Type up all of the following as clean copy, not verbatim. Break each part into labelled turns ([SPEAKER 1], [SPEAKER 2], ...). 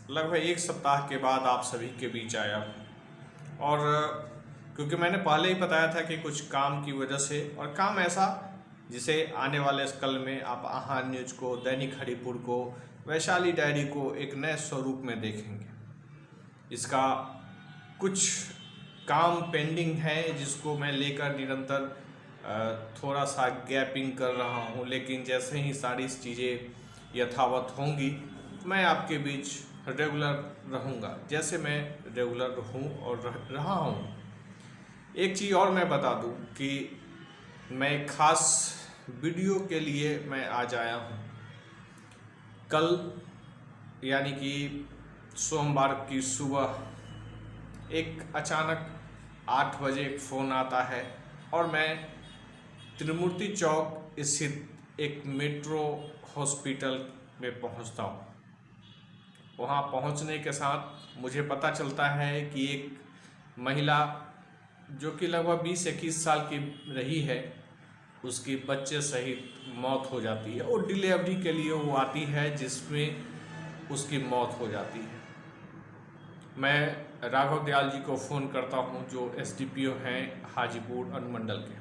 [SPEAKER 1] लगभग एक सप्ताह के बाद आप सभी के बीच आया हूँ। और क्योंकि मैंने पहले ही बताया था कि कुछ काम की वजह से, और काम ऐसा जिसे आने वाले कल में आप आहार न्यूज को, दैनिक हरिपुर को, वैशाली डायरी को एक नए स्वरूप में देखेंगे। इसका कुछ काम पेंडिंग है जिसको मैं लेकर निरंतर थोड़ा सा गैपिंग कर रहा हूँ, लेकिन जैसे ही सारी चीज़ें यथावत होंगी मैं आपके बीच रेगुलर रहूँगा, जैसे मैं रेगुलर हूँ और रहा हूँ। एक चीज़ और मैं बता दूँ कि मैं एक ख़ास वीडियो के लिए मैं आज आया हूँ। कल यानी कि सोमवार की सुबह एक अचानक 8 बजे एक फ़ोन आता है और मैं त्रिमूर्ति चौक स्थित एक मेट्रो हॉस्पिटल में पहुंचता हूं। वहां पहुंचने के साथ मुझे पता चलता है कि एक महिला जो कि लगभग 20-21 साल की रही है, उसकी बच्चे सहित मौत हो जाती है और डिलीवरी के लिए वो आती है जिसमें उसकी मौत हो जाती है। मैं राघव दयाल जी को फ़ोन करता हूं जो एसडीपीओ हैं हाजीपुर अनुमंडल के।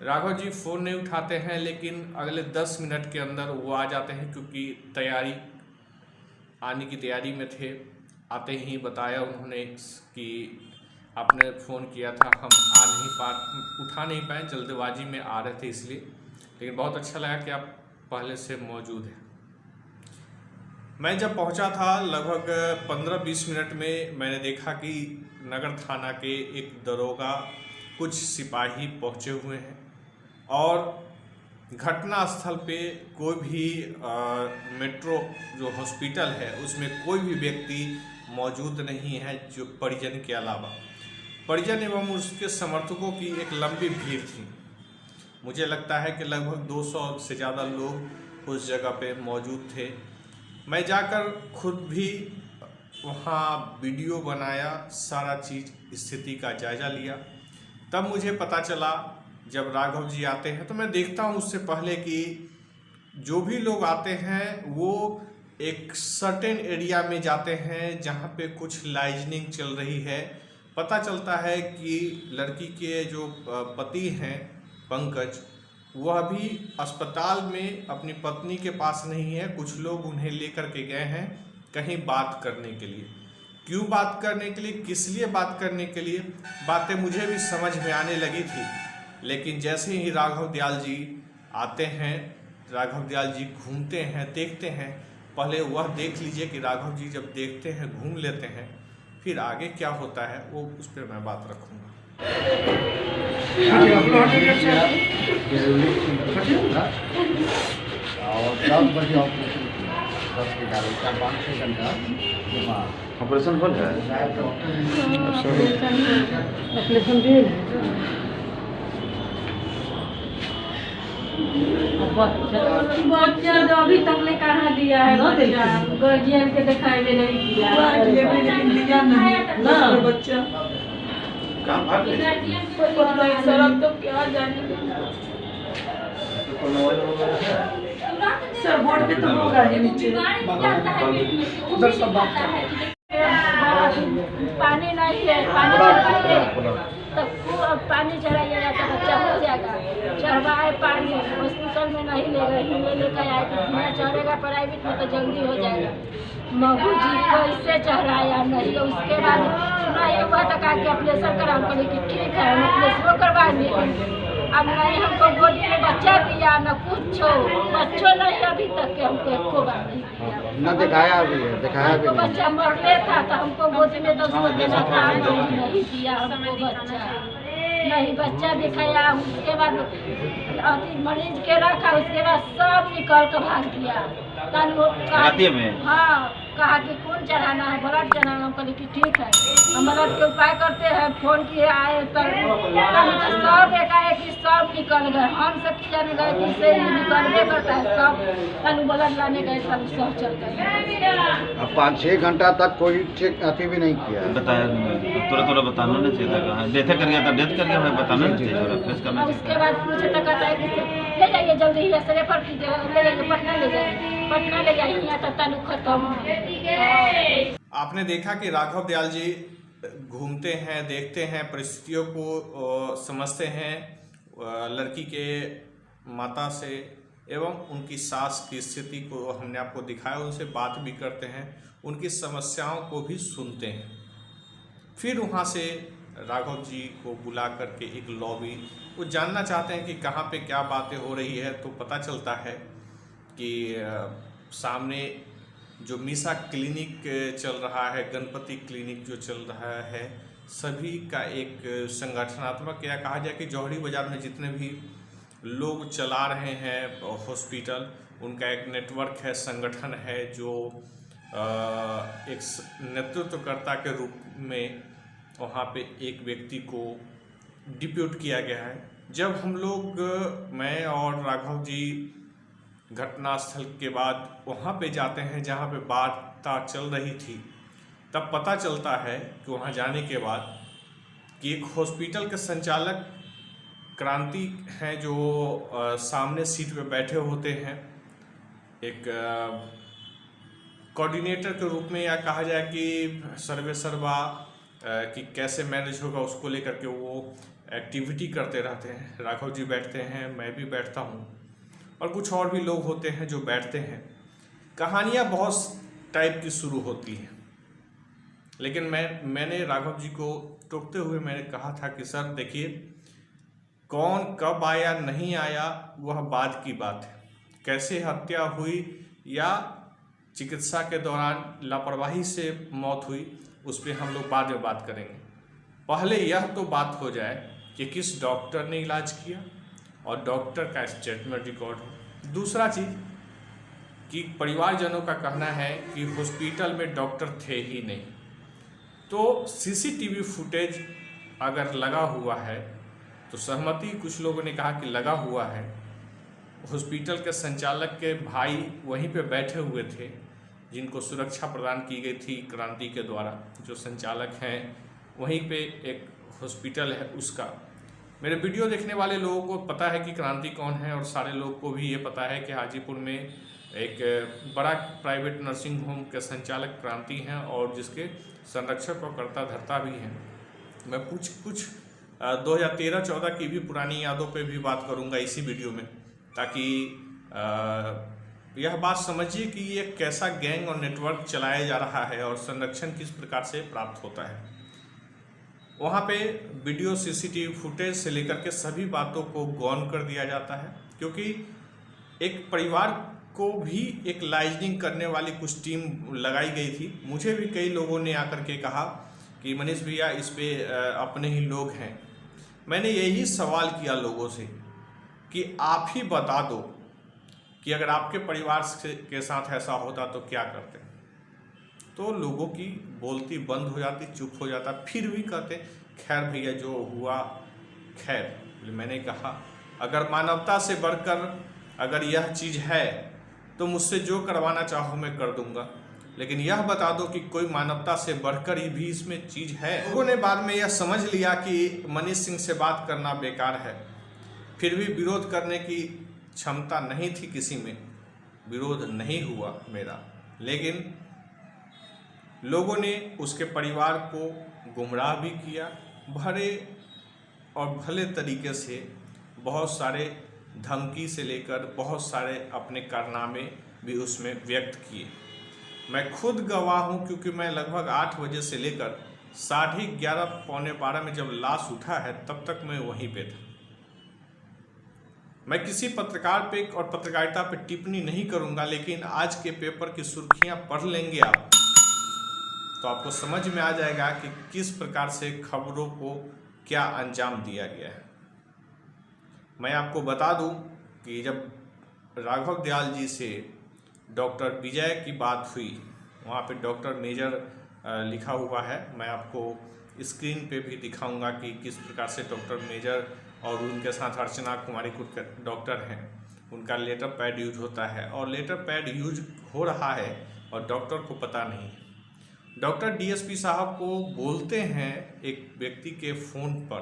[SPEAKER 1] राघव जी फ़ोन नहीं उठाते हैं, लेकिन अगले 10 मिनट के अंदर वो आ जाते हैं, क्योंकि आने की तैयारी में थे। आते ही बताया उन्होंने कि आपने फ़ोन किया था, हम उठा नहीं पाए, जल्दबाजी में आ रहे थे इसलिए, लेकिन बहुत अच्छा लगा कि आप पहले से मौजूद हैं। मैं जब पहुंचा था लगभग 15-20 मिनट में मैंने देखा कि नगर थाना के एक दरोगा, कुछ सिपाही पहुंचे हुए हैं और घटना स्थल पे कोई भी मेट्रो जो हॉस्पिटल है उसमें कोई भी व्यक्ति मौजूद नहीं है, जो परिजन के अलावा। परिजन एवं उसके समर्थकों की एक लंबी भीड़ थी। मुझे लगता है कि लगभग 200 से ज़्यादा लोग उस जगह पे मौजूद थे। मैं जाकर खुद भी वहाँ वीडियो बनाया, सारा चीज़ स्थिति का जायज़ा लिया। तब मुझे पता चला जब राघव जी आते हैं तो मैं देखता हूँ उससे पहले कि जो भी लोग आते हैं वो एक सर्टेन एरिया में जाते हैं जहाँ पे कुछ लाइजनिंग चल रही है। पता चलता है कि लड़की के जो पति हैं पंकज, वह भी अस्पताल में अपनी पत्नी के पास नहीं है। कुछ लोग उन्हें लेकर के गए हैं कहीं बात करने के लिए। क्यों बात करने के लिए, किस लिए बात करने के लिए, बातें मुझे भी समझ में आने लगी थी। लेकिन जैसे ही राघव दयाल जी आते हैं, राघव दयाल जी घूमते हैं, देखते हैं। पहले वह देख लीजिए कि राघव जी जब देखते हैं, घूम लेते हैं, फिर आगे क्या होता है वो उस पर मैं बात रखूँगा।
[SPEAKER 2] ऑपरेशन हो जाए
[SPEAKER 3] बच्चा तो अभी तक ले कहाँ दिया है, गार्जियन के दिखाई में नहीं किया ना बच्चा। सर तो क्या जाने सर बोर्ड पे तो होगा ही नीचे, उधर सब बात कर। पानी नहीं है, पानी चढ़ाइए तो पानी चढ़ाइएगा तो बच्चा हो जाएगा। चढ़वाए पानी हॉस्पिटल में नहीं ले गए, ले लेकर आए तो चढ़ेगा प्राइवेट में तो जल्दी हो जाएगा। महू जी को इससे चढ़ाया नहीं, उसके बाद नहीं हुआ तो कहा कि ऑपरेशन कराओ, बोले कि ठीक है हम ऑपरेशन करवाएंगे। अब नहीं, हमको गोदी में बच्चा दिया न कुछ, बच्चों नहीं अभी तक के हमको एको बार नहीं दिया।
[SPEAKER 2] न दिखाया भी है, दिखाया भी
[SPEAKER 3] तो बच्चा मरले था तो हमको गोदी में तो उसको देना था, नहीं दिया हमको बच्चा, नहीं बच्चा दिखाया। उसके बाद मरीज के रखा, उसके बाद सब निकल कर भाग गया। हाँ, कहा कि खून चढ़ाना है, ब्लड चढ़ाना। हम कहले कि ठीक है, हम ब्लड के उपाय करते हैं। फोन किए, आए तो सब एकाएक सब निकल गए। हम सब जाने गए कि से निकलने करता है, सब तनु ब्लड लाने गए, सब चल गए।
[SPEAKER 2] अब 5-6 घंटा तक कोई चेक अति भी नहीं किया,
[SPEAKER 4] बताया थोड़ा बताना नहीं चाहिए था। डेथ कर गया था, डेथ कर गया, बताना नहीं चाहिए।
[SPEAKER 3] उसके बाद पूछे तो कहता है कि ले जाइए जल्दी ही रेफर कीजिए, ले जाइए पटना ले जाइए, पटना ले जाइए, यहाँ तक तनु खत्म।
[SPEAKER 1] आपने देखा कि राघव दयाल जी घूमते हैं, देखते हैं, परिस्थितियों को समझते हैं, लड़की के माता से एवं उनकी सास की स्थिति को हमने आपको दिखाया, उनसे बात भी करते हैं, उनकी समस्याओं को भी सुनते हैं। फिर वहाँ से राघव जी को बुला करके एक लॉबी, वो जानना चाहते हैं कि कहाँ पे क्या बातें हो रही है। तो पता चलता है कि सामने जो मीसा क्लिनिक चल रहा है, गणपति क्लिनिक जो चल रहा है, सभी का एक संगठनात्मक, या कहा जाए कि जौहरी बाज़ार में जितने भी लोग चला रहे हैं हॉस्पिटल, उनका एक नेटवर्क है, संगठन है, जो एक नेतृत्वकर्ता के रूप में वहाँ पे एक व्यक्ति को डिप्यूट किया गया है। जब हम लोग, मैं और राघव जी घटनास्थल के बाद वहाँ पे जाते हैं जहाँ पे वार्ता चल रही थी, तब पता चलता है कि वहाँ जाने के बाद कि एक हॉस्पिटल के संचालक क्रांति हैं, जो सामने सीट पे बैठे होते हैं, एक कोऑर्डिनेटर के रूप में, या कहा जाए कि सर्वे सर्वा कि कैसे मैनेज होगा उसको लेकर के वो एक्टिविटी करते रहते हैं। राघव जी बैठते हैं, मैं भी बैठता हूँ, और कुछ और भी लोग होते हैं जो बैठते हैं। कहानियाँ बहुत टाइप की शुरू होती हैं, लेकिन मैंने राघव जी को टोकते हुए मैंने कहा था कि सर देखिए, कौन कब आया नहीं आया वह बाद की बात है, कैसे हत्या हुई या चिकित्सा के दौरान लापरवाही से मौत हुई, उस पर हम लोग बाद में बात करेंगे। पहले यह तो बात हो जाए कि किस डॉक्टर ने इलाज किया और डॉक्टर का स्टेटमेंट रिकॉर्ड हो। दूसरा चीज़ कि परिवारजनों का कहना है कि हॉस्पिटल में डॉक्टर थे ही नहीं, तो सीसीटीवी फुटेज अगर लगा हुआ है तो सहमति कुछ लोगों ने कहा कि लगा हुआ है। हॉस्पिटल के संचालक के भाई वहीं पे बैठे हुए थे, जिनको सुरक्षा प्रदान की गई थी क्रांति के द्वारा। जो संचालक हैं वहीं पे एक हॉस्पिटल है उसका। मेरे वीडियो देखने वाले लोगों को पता है कि क्रांति कौन है, और सारे लोग को भी ये पता है कि हाजीपुर में एक बड़ा प्राइवेट नर्सिंग होम के संचालक क्रांति हैं, और जिसके संरक्षक और कर्ता धर्ता भी हैं। मैं कुछ 2013-14 की भी पुरानी यादों पे भी बात करूंगा इसी वीडियो में, ताकि यह बात समझिए कि ये कैसा गैंग और नेटवर्क चलाया जा रहा है और संरक्षण किस प्रकार से प्राप्त होता है। वहाँ पे वीडियो, सीसीटीवी फुटेज से लेकर के सभी बातों को गौन कर दिया जाता है, क्योंकि एक परिवार को भी एक लाइजनिंग करने वाली कुछ टीम लगाई गई थी। मुझे भी कई लोगों ने आकर के कहा कि मनीष भैया इस पे अपने ही लोग हैं। मैंने यही सवाल किया लोगों से कि आप ही बता दो कि अगर आपके परिवार के साथ ऐसा होता तो क्या करते। तो लोगों की बोलती बंद हो जाती, चुप हो जाता, फिर भी कहते खैर भैया जो हुआ खैर। मैंने कहा अगर मानवता से बढ़कर अगर यह चीज़ है तो मुझसे जो करवाना चाहो मैं कर दूंगा, लेकिन यह बता दो कि कोई मानवता से बढ़कर ही भी इसमें चीज़ है। लोगों ने बाद में यह समझ लिया कि मनीष सिंह से बात करना बेकार है, फिर भी विरोध करने की क्षमता नहीं थी किसी में, विरोध नहीं हुआ मेरा। लेकिन लोगों ने उसके परिवार को गुमराह भी किया, भरे और भले तरीके से बहुत सारे धमकी से लेकर बहुत सारे अपने कारनामे भी उसमें व्यक्त किए। मैं खुद गवाह हूँ, क्योंकि मैं लगभग 8 बजे से लेकर 11:30 पौने 12 में जब लाश उठा है तब तक मैं वहीं पे था। मैं किसी पत्रकार पे और पत्रकारिता पे टिप्पणी नहीं करूंगा, लेकिन आज के पेपर की सुर्खियां पढ़ लेंगे आप तो आपको समझ में आ जाएगा कि किस प्रकार से खबरों को क्या अंजाम दिया गया है। मैं आपको बता दूं कि जब राघव दयाल जी से डॉक्टर विजय की बात हुई, वहाँ पे डॉक्टर मेजर लिखा हुआ है, मैं आपको स्क्रीन पे भी दिखाऊंगा कि किस प्रकार से डॉक्टर मेजर और उनके साथ अर्चना कुमारी कुछ डॉक्टर हैं, उनका लेटर पैड यूज होता है, और लेटर पैड यूज हो रहा है और डॉक्टर को पता नहीं है। डॉक्टर डीएसपी साहब को बोलते हैं एक व्यक्ति के फ़ोन पर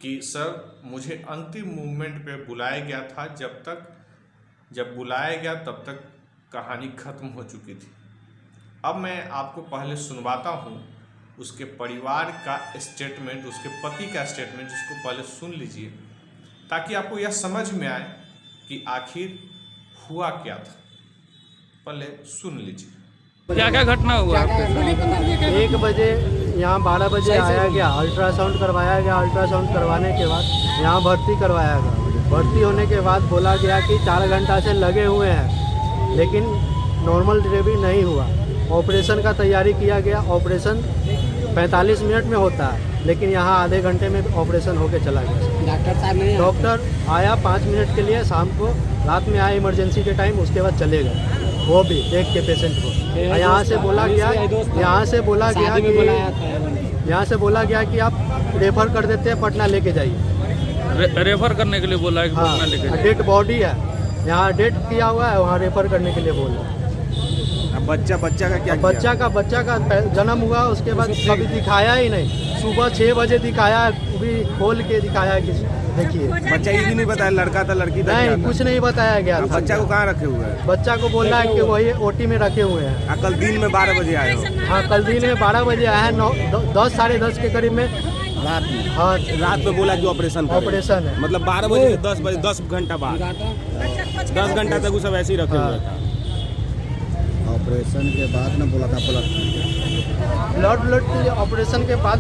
[SPEAKER 1] कि सर मुझे अंतिम मूवमेंट पे बुलाया गया था, जब बुलाया गया तब तक कहानी ख़त्म हो चुकी थी। अब मैं आपको पहले सुनवाता हूँ उसके परिवार का स्टेटमेंट, उसके पति का स्टेटमेंट, जिसको पहले सुन लीजिए ताकि आपको यह समझ में आए कि आखिर हुआ क्या था। पहले सुन लीजिए।
[SPEAKER 5] क्या क्या घटना हुआ आपके साथ?
[SPEAKER 6] 1 बजे यहाँ 12 बजे आया गया, अल्ट्रासाउंड करवाया गया। अल्ट्रासाउंड करवाने के बाद यहाँ भर्ती करवाया गया। भर्ती होने के बाद बोला गया कि 4 घंटा से लगे हुए हैं, लेकिन नॉर्मल डिलीवरी नहीं हुआ। ऑपरेशन का तैयारी किया गया। ऑपरेशन 45 मिनट में होता है, लेकिन यहाँ आधे घंटे में ऑपरेशन होके चला गया। डॉक्टर आया 5 मिनट के लिए, शाम को रात में आया इमरजेंसी के टाइम, उसके बाद चले गए। वो भी देख के पेशेंट को यहाँ से बोला गया कि आप रेफर कर देते हैं, पटना लेके जाइए।
[SPEAKER 5] रेफर करने के लिए बोला है कि
[SPEAKER 6] हाँ,
[SPEAKER 5] पटना लेके जाइए।
[SPEAKER 6] डेड बॉडी है, यहाँ डेड किया हुआ है, वहाँ रेफर करने के लिए बोल रहे हैं।
[SPEAKER 7] बच्चा का क्या
[SPEAKER 6] बच्चा का जन्म हुआ, उसके बाद कभी दिखाया ही नहीं। सुबह 6 बजे दिखाया, भी खोल के दिखाया कि देखिए।
[SPEAKER 7] बच्चा ये भी नहीं बताया लड़का था लड़की था?
[SPEAKER 6] नहीं, कुछ नहीं बताया गया था।
[SPEAKER 7] बच्चा को कहाँ रखे हुए हैं?
[SPEAKER 6] बच्चा को बोल रहा है कि वही ओटी में रखे हुए हैं।
[SPEAKER 7] कल दिन में 12 बजे आए हो?
[SPEAKER 6] हाँ, कल दिन में 12 बजे आया है। 10 साढ़े 10 के करीब में
[SPEAKER 7] रात में?
[SPEAKER 6] हाँ,
[SPEAKER 7] रात में बोला कि ऑपरेशन
[SPEAKER 6] है।
[SPEAKER 7] मतलब 12 बजे से 10 बजे 10 घंटा बाद 10 घंटा तक वो सब ऐसे ही रखे हुए था।
[SPEAKER 2] ऑपरेशन के बाद ना बोला था
[SPEAKER 6] ब्लड के लिए। ऑपरेशन के बाद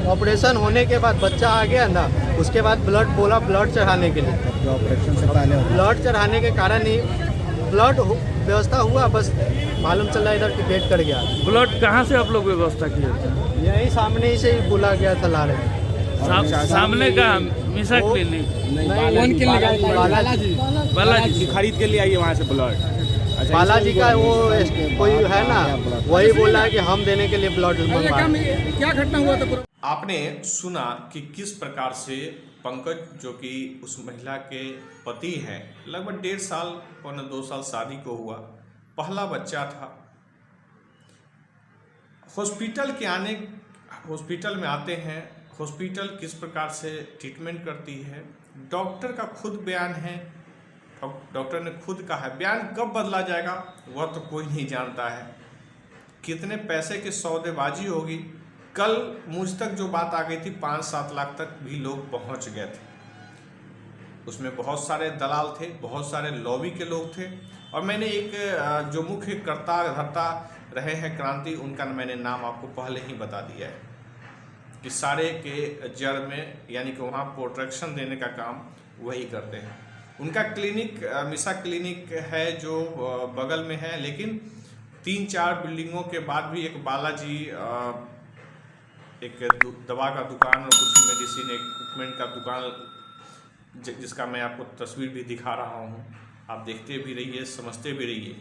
[SPEAKER 6] ऑपरेशन होने के बाद बच्चा आ गया ना, उसके बाद बोला ब्लड चढ़ाने के लिए।
[SPEAKER 2] ऑपरेशन से पहले
[SPEAKER 6] ब्लड चढ़ाने के कारण ही ब्लड व्यवस्था हुआ, बस मालूम चल रहा इधर की डेट कर गया।
[SPEAKER 5] ब्लड कहाँ से आप लोग व्यवस्था किए थे?
[SPEAKER 6] यही सामने ही से ही बोला गया था ला रहे।
[SPEAKER 5] सामने का मिसा क्लिनिक?
[SPEAKER 6] बालाजी
[SPEAKER 7] खरीद के लिए आइए वहाँ से ब्लड।
[SPEAKER 6] बालाजी का वो कोई है ना, वही बोला है कि हम देने के लिए ब्लड मंगवाए।
[SPEAKER 7] क्या घटना हुआ था?
[SPEAKER 1] आपने सुना कि किस प्रकार से पंकज, जो कि उस महिला के पति हैं, लगभग 1.5 साल पौने 2 साल शादी को हुआ, पहला बच्चा था। हॉस्पिटल में आते हैं। हॉस्पिटल किस प्रकार से ट्रीटमेंट करती है, डॉक्टर का खुद बयान है। डॉक्टर ने खुद कहा है, बयान कब बदला जाएगा वह तो कोई नहीं जानता है। कितने पैसे की सौदेबाजी होगी। कल मुझ तक जो बात आ गई थी 5-7 लाख तक भी लोग पहुंच गए थे। उसमें बहुत सारे दलाल थे, बहुत सारे लॉबी के लोग थे। और मैंने एक जो मुख्य कर्ता धर्ता रहे हैं क्रांति, उनका मैंने नाम आपको पहले ही बता दिया है कि सारे के जड़ में, यानी कि वहाँ प्रोटेक्शन देने का काम वही करते हैं। उनका क्लिनिक मिसा क्लिनिक है जो बगल में है, लेकिन 3-4 बिल्डिंगों के बाद भी एक बालाजी, एक दवा का दुकान और कुछ मेडिसिन इक्विपमेंट का दुकान, जिसका मैं आपको तस्वीर भी दिखा रहा हूँ, आप देखते भी रहिए, समझते भी रहिए।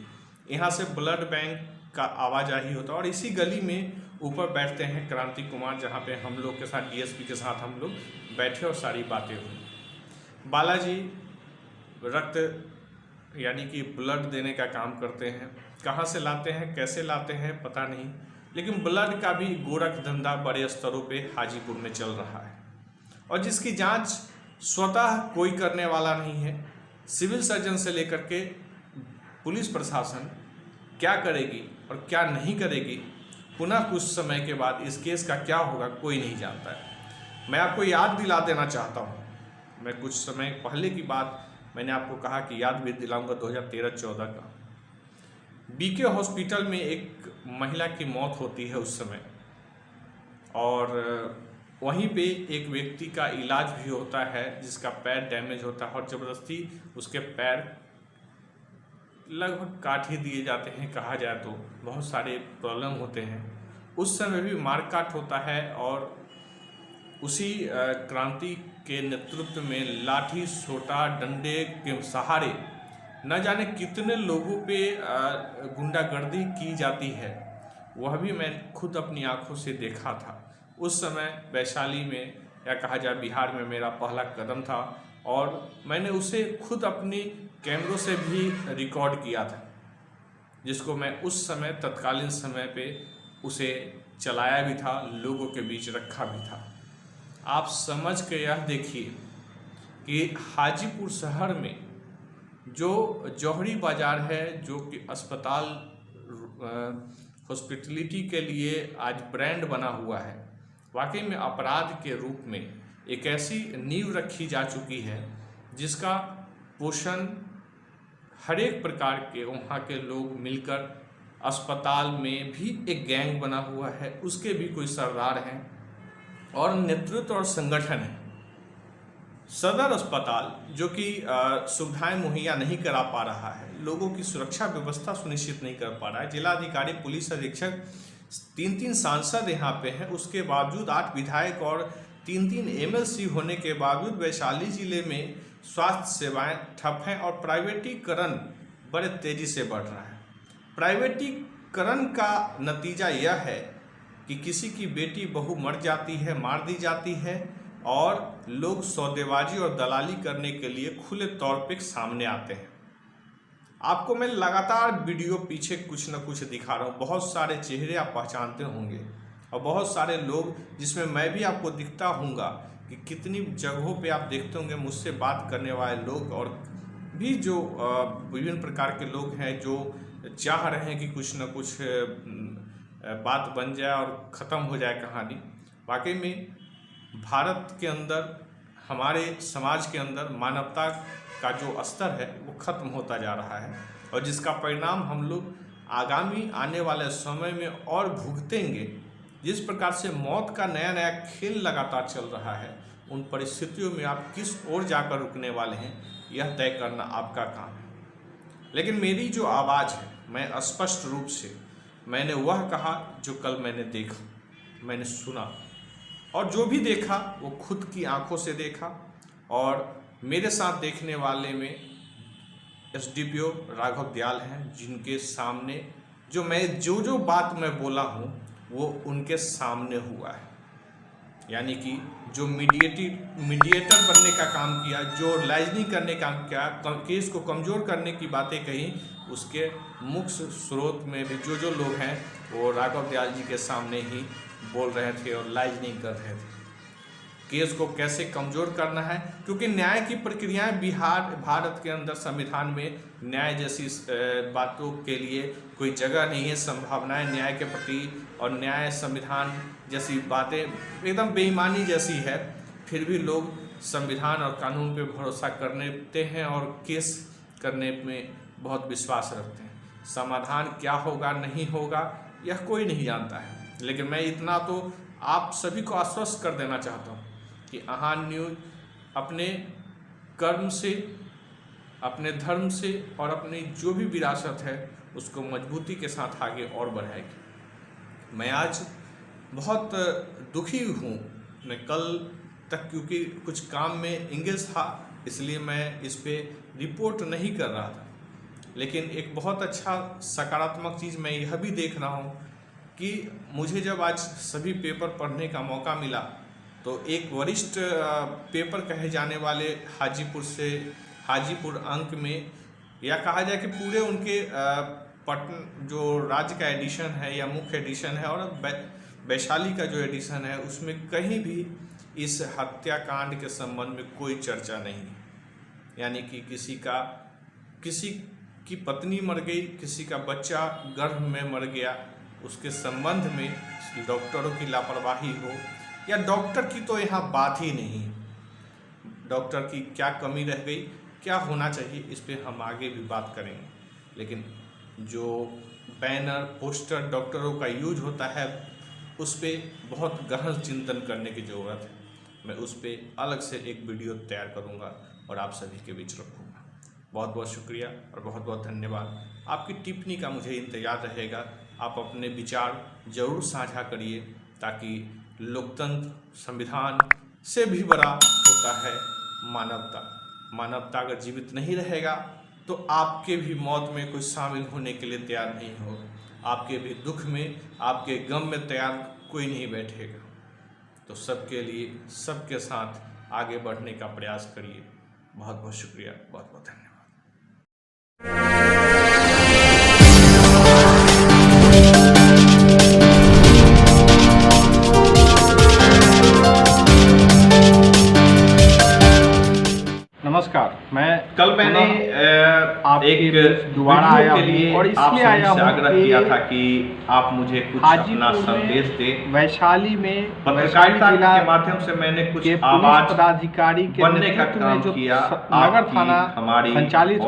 [SPEAKER 1] यहाँ से ब्लड बैंक का आवाजाही होता है। और इसी गली में ऊपर बैठते हैं क्रांति कुमार, जहाँ पे हम लोग के साथ डीएसपी के साथ हम लोग बैठे और सारी बातें हुई। बालाजी रक्त यानी कि ब्लड देने का काम करते हैं। कहाँ से लाते हैं, कैसे लाते हैं पता नहीं, लेकिन ब्लड का भी गोरख धंधा बड़े स्तरों पे हाजीपुर में चल रहा है, और जिसकी जांच स्वतः कोई करने वाला नहीं है। सिविल सर्जन से लेकर के पुलिस प्रशासन क्या करेगी और क्या नहीं करेगी, पुनः कुछ समय के बाद इस केस का क्या होगा कोई नहीं जानता है। मैं आपको याद दिला देना चाहता हूँ, मैं कुछ समय पहले की बात मैंने आपको कहा कि याद भी दिलाऊंगा 2013-14 का। बीके हॉस्पिटल में एक महिला की मौत होती है उस समय, और वहीं पे एक व्यक्ति का इलाज भी होता है जिसका पैर डैमेज होता है, और ज़बरदस्ती उसके पैर लगभग काट ही दिए जाते हैं, कहा जाए तो बहुत सारे प्रॉब्लम होते हैं। उस समय भी मारकाट होता है, और उसी क्रांति के नेतृत्व में लाठी सोटा डंडे के सहारे न जाने कितने लोगों पे गुंडागर्दी की जाती है, वह भी मैं खुद अपनी आंखों से देखा था। उस समय वैशाली में, या कहा जाए बिहार में, मेरा पहला कदम था, और मैंने उसे खुद अपनी कैमरों से भी रिकॉर्ड किया था, जिसको मैं उस समय तत्कालीन समय पे उसे चलाया भी था, लोगों के बीच रखा भी था। आप समझ के यह देखिए कि हाजीपुर शहर में जो जौहरी बाज़ार है, जो कि अस्पताल हॉस्पिटलिटी के लिए आज ब्रांड बना हुआ है, वाकई में अपराध के रूप में एक ऐसी नींव रखी जा चुकी है जिसका पोषण हर एक प्रकार के वहाँ के लोग मिलकर, अस्पताल में भी एक गैंग बना हुआ है, उसके भी कोई सरदार हैं और नेतृत्व और संगठन है। सदर अस्पताल जो कि सुविधाएं मुहैया नहीं करा पा रहा है, लोगों की सुरक्षा व्यवस्था सुनिश्चित नहीं कर पा रहा है, जिलाधिकारी, पुलिस अधीक्षक, 3 सांसद यहाँ पे हैं, उसके बावजूद 8 विधायक और 3 एमएलसी होने के बावजूद वैशाली जिले में स्वास्थ्य सेवाएं ठप हैं और प्राइवेटीकरण बड़े तेजी से बढ़ रहा है। प्राइवेटीकरण का नतीजा यह है कि किसी की बेटी बहू मर जाती है, मार दी जाती है और लोग सौदेबाजी और दलाली करने के लिए खुले तौर पे सामने आते हैं। आपको मैं लगातार वीडियो पीछे कुछ न कुछ दिखा रहा हूँ, बहुत सारे चेहरे आप पहचानते होंगे और बहुत सारे लोग जिसमें मैं भी आपको दिखता हूँगा कि कितनी जगहों पे आप देखते होंगे मुझसे बात करने वाले लोग और भी जो विभिन्न प्रकार के लोग हैं जो चाह रहे हैं कि कुछ न कुछ बात बन जाए और ख़त्म हो जाए कहानी। वाकई में भारत के अंदर, हमारे समाज के अंदर मानवता का जो स्तर है वो ख़त्म होता जा रहा है और जिसका परिणाम हम लोग आगामी आने वाले समय में और भुगतेंगे। जिस प्रकार से मौत का नया नया खेल लगातार चल रहा है, उन परिस्थितियों में आप किस ओर जाकर रुकने वाले हैं यह तय करना आपका काम है। लेकिन मेरी जो आवाज़ है, मैं स्पष्ट रूप से मैंने वह कहा जो कल मैंने देखा, मैंने सुना और जो भी देखा वो खुद की आंखों से देखा और मेरे साथ देखने वाले में एसडीपीओ राघव दयाल हैं, जिनके सामने जो बात मैं बोला हूँ वो उनके सामने हुआ है। यानी कि जो मीडिएटर बनने का काम किया, जो लाइजनिंग करने का काम किया, केस को कमज़ोर करने की बातें कही, उसके मुख्य स्रोत में भी जो लोग हैं वो राघव दयाल जी के सामने ही बोल रहे थे और लाइजनिंग कर रहे थे। केस को कैसे कमज़ोर करना है, क्योंकि न्याय की प्रक्रियाएं भारत के अंदर संविधान में न्याय जैसी बातों के लिए कोई जगह नहीं है। संभावनाएं न्याय के प्रति और न्याय संविधान जैसी बातें एकदम बेईमानी जैसी है, फिर भी लोग संविधान और कानून पे भरोसा करते हैं और केस करने में बहुत विश्वास रखते हैं। समाधान क्या होगा नहीं होगा यह कोई नहीं जानता है, लेकिन मैं इतना तो आप सभी को आश्वस्त कर देना चाहता हूँ कि आहान न्यूज़ अपने कर्म से, अपने धर्म से और अपनी जो भी विरासत है उसको मजबूती के साथ आगे और बढ़ाएगी। मैं आज बहुत दुखी हूँ। मैं कल तक क्योंकि कुछ काम में इंगेज था इसलिए मैं इस पे रिपोर्ट नहीं कर रहा था, लेकिन एक बहुत अच्छा सकारात्मक चीज़ मैं यह भी देख रहा हूँ कि मुझे जब आज सभी पेपर पढ़ने का मौका मिला तो एक वरिष्ठ पेपर कहे जाने वाले हाजीपुर अंक में, या कहा जाए कि पूरे उनके जो राज्य का एडिशन है या मुख्य एडिशन है और वैशाली का जो एडिशन है उसमें कहीं भी इस हत्याकांड के संबंध में कोई चर्चा नहीं है। यानी कि किसी की पत्नी मर गई, किसी का बच्चा गर्भ में मर गया, उसके संबंध में डॉक्टरों की लापरवाही हो या डॉक्टर की तो यहाँ बात ही नहीं, डॉक्टर की क्या कमी रह गई, क्या होना चाहिए, इस पे हम आगे भी बात करेंगे। लेकिन जो बैनर पोस्टर डॉक्टरों का यूज होता है उस पर बहुत गहन चिंतन करने की ज़रूरत है। मैं उस पर अलग से एक वीडियो तैयार करूँगा और आप सभी के बीच रखूँगा। बहुत बहुत शुक्रिया और बहुत बहुत धन्यवाद। आपकी टिप्पणी का मुझे इंतज़ार रहेगा। आप अपने विचार ज़रूर साझा करिए ताकि लोकतंत्र, संविधान से भी बड़ा होता है मानवता। मानवता अगर जीवित नहीं रहेगा तो आपके भी मौत में कोई शामिल होने के लिए तैयार नहीं होगा, आपके भी दुख में, आपके गम में तैयार कोई नहीं बैठेगा। तो सबके लिए, सबके साथ आगे बढ़ने का प्रयास करिए। बहुत बहुत शुक्रिया, बहुत बहुत धन्यवाद।
[SPEAKER 8] नमस्कार। मैं
[SPEAKER 9] कल मैंने एक
[SPEAKER 8] दोबारा आया
[SPEAKER 9] के लिए
[SPEAKER 8] और इसलिए आया हूँ
[SPEAKER 9] आग्रह
[SPEAKER 8] कि
[SPEAKER 9] किया था कि आप मुझे कुछ अपना संदेश दें।
[SPEAKER 8] वैशाली में
[SPEAKER 9] पत्रकारिता के माध्यम से मैंने कुछ
[SPEAKER 8] के
[SPEAKER 9] आवाज
[SPEAKER 8] पुलिस पदाधिकारी के
[SPEAKER 9] बनने का
[SPEAKER 8] नेतृत्व
[SPEAKER 9] काम
[SPEAKER 8] में जो
[SPEAKER 9] किया।
[SPEAKER 8] नगर थाना
[SPEAKER 9] हमारी
[SPEAKER 8] संचालित